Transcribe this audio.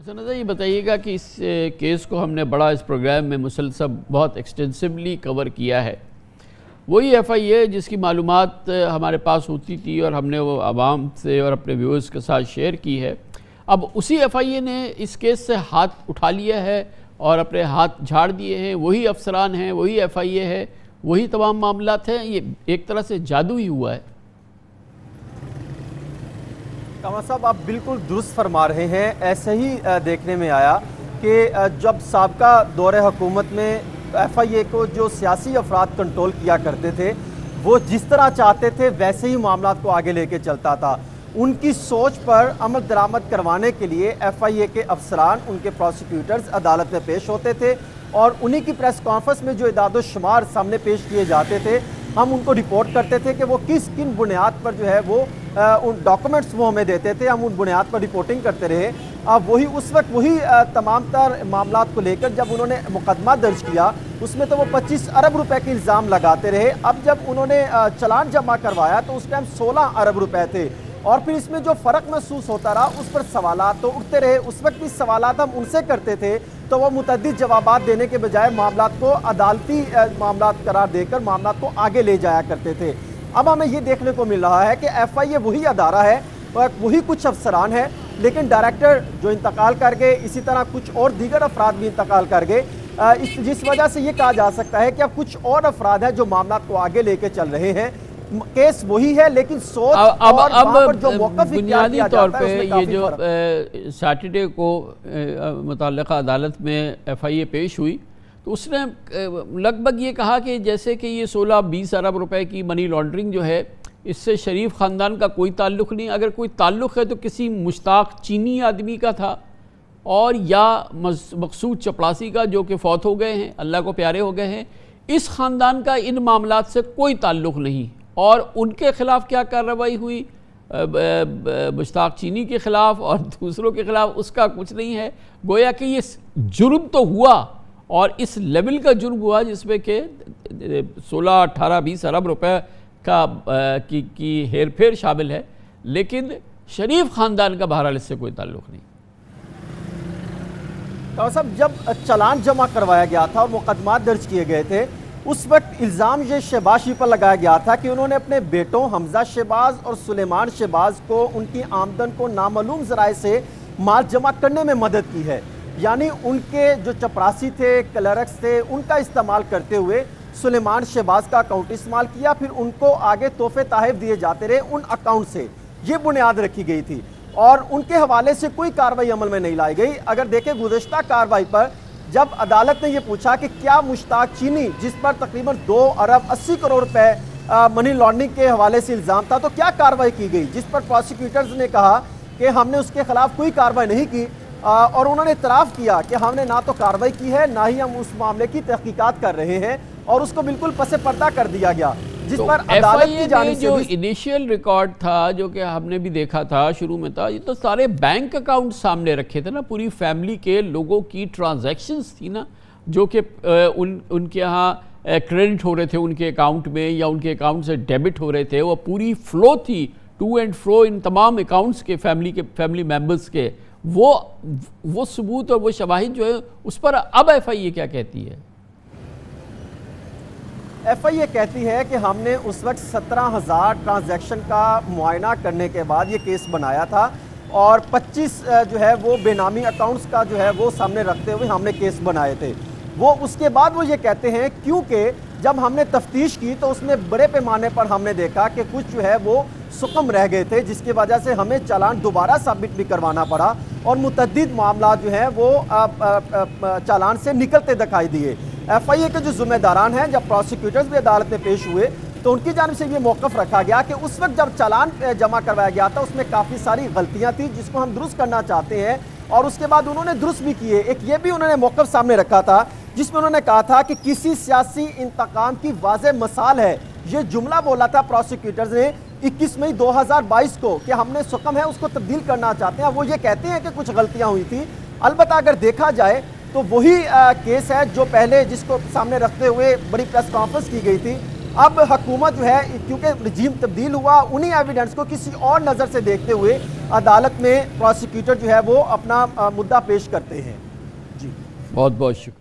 سنظر یہ بتائیے گا کہ اس کیس کو ہم نے بڑا اس پروگرام میں مسلسل بہت ایکسٹینسولی کور کیا ہے. وہی ایف آئی اے جس کی معلومات ہمارے پاس ہوتی تھی اور ہم نے وہ عوام سے اور اپنے ویورز کے ساتھ شیئر کی ہے. اب اسی ایف آئی اے نے اس کیس سے ہاتھ اٹھا لیا ہے اور اپنے ہاتھ جھاڑ دیے ہیں. وہی افسران ہیں, وہی ایف آئی اے ہے, وہی تمام معاملات ہیں. یہ ایک طرح سے جادو ہی ہوا ہے. کامران صاحب آپ بالکل درست فرما رہے ہیں. ایسے ہی دیکھنے میں آیا کہ جب سابقہ دور حکومت میں ایف آئی اے کو جو سیاسی افراد کنٹرول کیا کرتے تھے وہ جس طرح چاہتے تھے ویسے ہی معاملات کو آگے لے کے چلتا تھا. ان کی سوچ پر عمل درآمد کروانے کے لیے ایف آئی اے کے افسران, ان کے پروسیکیوٹرز عدالت میں پیش ہوتے تھے اور انہی کی پریس کانفرنس میں جو اعداد و شمار سامنے پیش کیے جاتے تھے ہم ان کو رپورٹ کرتے تھے کہ وہ کن بنیاد پر جو ہے وہ ان ڈاکومنٹس وہ ہمیں دیتے تھے. ہم ان بنیاد پر رپورٹنگ کرتے رہے. اب اس وقت وہی تمام تر معاملات کو لے کر جب انہوں نے مقدمہ درج کیا اس میں تو وہ 25 ارب روپے کے الزام لگاتے رہے. اب جب انہوں نے چلان جمع کروایا تو اس ٹائم 16 ارب روپے تھے اور پھر اس میں جو فرق محسوس ہوتا رہا اس پر سوالات تو اٹھتے رہے. اس وقت بھی سوالات ہم ان سے کرتے تھے تو وہ متعدد جوابات دینے کے بجائے معاملات کو عدالتی معاملات قرار دے کر معاملات کو آگے لے جایا کرتے تھے. اب ہمیں یہ دیکھنے کو مل رہا ہے کہ ایف آئی اے وہی ادارہ ہے, وہی کچھ افسران ہیں, لیکن ڈائریکٹر جو انتقال کر گئے, اسی طرح کچھ اور دیگر افراد بھی انتقال کر گئے, جس وجہ سے یہ کہا جا سکتا ہے کہ اب کچھ اور افراد ہیں جو معاملات کو آگے لے کے چل رہے ہیں. کیس وہی ہے لیکن سوچ اور وہاں پر جو موقف بنیادی طور پہ یہ جو سیٹرڈے کو متعلقہ عدالت میں ایف آئی اے پیش ہوئی تو اس نے لگ بھگ یہ کہا کہ جیسے کہ یہ 16-20 ارب روپے کی منی لانڈرنگ جو ہے اس سے شریف خاندان کا کوئی تعلق نہیں. اگر کوئی تعلق ہے تو کسی مشتاق چینی آدمی کا تھا اور یا مقصود چپڑاسی کا جو کہ فوت ہو گئے ہیں, اللہ کو پیارے ہو گئے ہیں. اس خاندان کا ان معاملات سے کوئی تعلق نہیں. اور ان کے خلاف کیا کارروائی ہوئی مشتاق چینی کے خلاف اور دوسروں کے خلاف اس کا کچھ نہیں ہے. گویا کہ یہ جرم تو ہوا اور اس لیول کا جرم ہوا جس میں کہ 16, 18, 20 ارب روپے کی ہیر پھیر شامل ہے, لیکن شریف خاندان کا بہرحال اس سے کوئی تعلق نہیں. صاحب جب چلان جمع کروایا گیا تھا اور مقدمات درج کیے گئے تھے اس وقت الزام یہ شہباز پر لگایا گیا تھا کہ انہوں نے اپنے بیٹوں حمزہ شہباز اور سلیمان شہباز کو ان کی آمدن کو نامعلوم ذرائع سے مال جمع کرنے میں مدد کی ہے. یعنی ان کے جو چپراسی تھے, کلرکس تھے, ان کا استعمال کرتے ہوئے سلیمان شہباز کا اکاؤنٹ استعمال کیا, پھر ان کو آگے تحفے تحائف دیے جاتے رہے ان اکاؤنٹ سے. یہ بنیاد رکھی گئی تھی اور ان کے حوالے سے کوئی کارروائی عمل میں نہیں لائی گئی. اگر دیکھیں گزشتہ کارروائی پر جب عدالت نے یہ پوچھا کہ کیا مشتاق چینی جس پر تقریباً 2 ارب 80 کروڑ روپے منی لانڈرنگ کے حوالے سے الزام تھا تو کیا کارروائی کی گئی, جس پر پروسیکیوٹرز نے کہا کہ ہم نے اس کے خلاف کوئی کارروائی نہیں کی اور انہوں نے اعتراف کیا کہ ہم نے نہ تو کارروائی کی ہے نہ ہی ہم اس معاملے کی تحقیقات کر رہے ہیں اور اس کو بالکل پس پردہ کر دیا گیا. جس پر عدالت کی جانب سے جو انیشیل ریکارڈ تھا جو کہ ہم نے بھی دیکھا تھا شروع میں تھا, یہ تو سارے بینک اکاؤنٹ سامنے رکھے تھے نا, پوری فیملی کے لوگوں کی ٹرانزیکشنز تھی نا جو کہ ان کے ہاں کریڈٹ ہو رہے تھے ان کے اکاؤنٹ میں یا ان کے اکاؤنٹ سے ڈیبٹ ہو رہے تھے. وہ پوری فلو تھی ٹو اینڈ فرو ان تمام اکاؤنٹس کے فیملی ممبرز کے. وہ ثبوت اور وہ شواہد جو ہے اس پر اب ایف آئی اے کیا کہتی ہے؟ ایف آئی اے کہتی ہے کہ ہم نے اس وقت 17,000 ٹرانزیکشن کا معائنہ کرنے کے بعد یہ کیس بنایا تھا اور 25 جو ہے وہ بے نامی اکاؤنٹس کا جو ہے وہ سامنے رکھتے ہوئے ہم نے کیس بنائے تھے. وہ اس کے بعد وہ یہ کہتے ہیں کیونکہ جب ہم نے تفتیش کی تو اس میں بڑے پیمانے پر ہم نے دیکھا کہ کچھ جو ہے وہ سقم رہ گئے تھے جس کی وجہ سے ہمیں چالان دوبارہ سبمٹ بھی کروانا پڑا اور متعدد معاملات جو ہیں وہ چالان سے نکلتے دکھائی دیے. ایف آئی اے کے جو ذمہ داران ہیں جب پروسیکیوٹرز بھی عدالت میں پیش ہوئے تو ان کی جانب سے یہ موقف رکھا گیا کہ اس وقت جب چالان جمع کروایا گیا تھا اس میں کافی ساری غلطیاں تھیں جس کو ہم درست کرنا چاہتے ہیں اور اس کے بعد انہوں نے درست بھی کیے. ایک یہ بھی انہوں نے موقف سامنے رکھا تھا جس میں انہوں نے کہا تھا کہ کسی سیاسی انتقام کی واضح مثال ہے. یہ جملہ بولا تھا پروسیکیوٹرز نے 21 مئی 2022 کو کہ ہم نے سقم ہے اس کو تبدیل کرنا چاہتے ہیں. وہ یہ کہتے ہیں کہ کچھ غلطیاں ہوئی تھی. البتہ اگر دیکھا جائے تو وہی کیس ہے جو پہلے جس کو سامنے رکھتے ہوئے بڑی پریس کانفرنس کی گئی تھی اب حکومت جو ہے کیونکہ رجیم تبدیل ہوا انہی ایویڈنس کو کسی اور نظر سے دیکھتے ہوئے عدالت میں پروسیکیوٹر جو ہے وہ اپنا مدعا پیش کرتے ہیں. جی بہت بہت شکریہ.